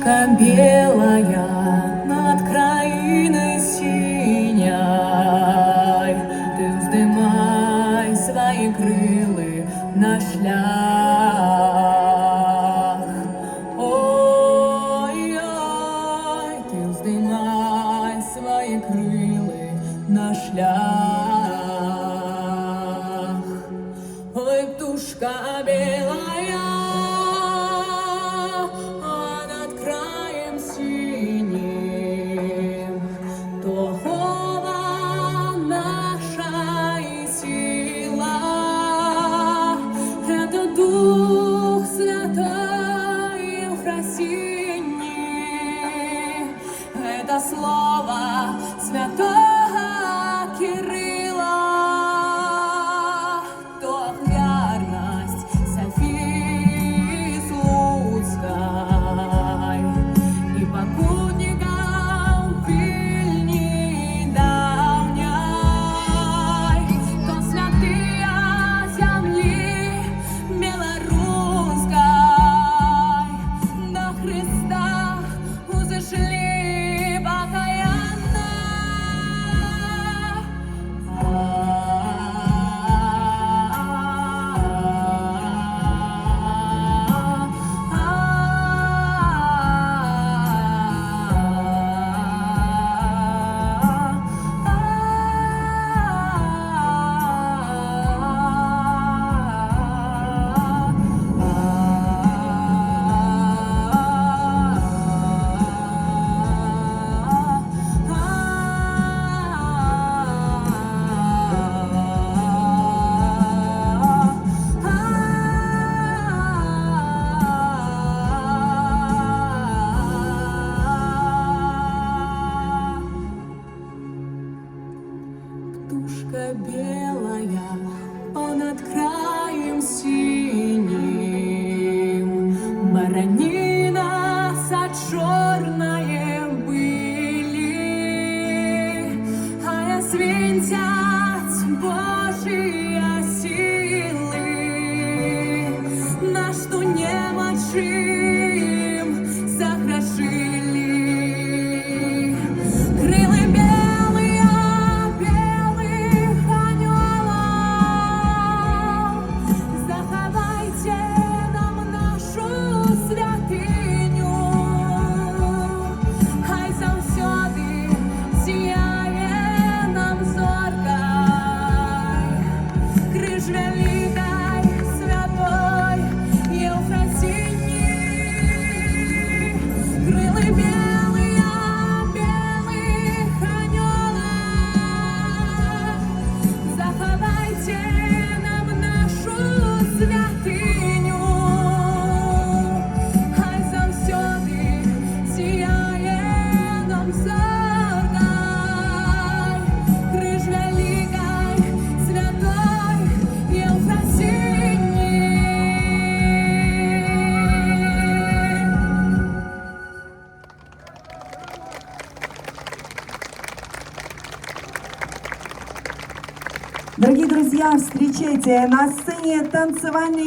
птушка белая над краиной синей, ты вздымай свои крылы на шлях. Ой-ой, ты вздымай свои крылы на шлях. Ой, птушка белая, над краем синим, того наша и сила, это Дух Святой Ефросинии, это слово святого Кирилла. Птушка белая понад краем синим, борони нас от черной были, а свинтять Божьи силы, наш ту немочим согрешили. Крылы белые, заховайте нам нашу святыню, хай завсёды сіяє нам зоркой, криж великой святой Ефросинии. Крылы белые, белых анёлов, заховайте нам нашу святыню, хай завсёды сіяє нам зоркой, криж великой святой Ефросинии. Дорогие друзья, встречайте на сцене танцевальный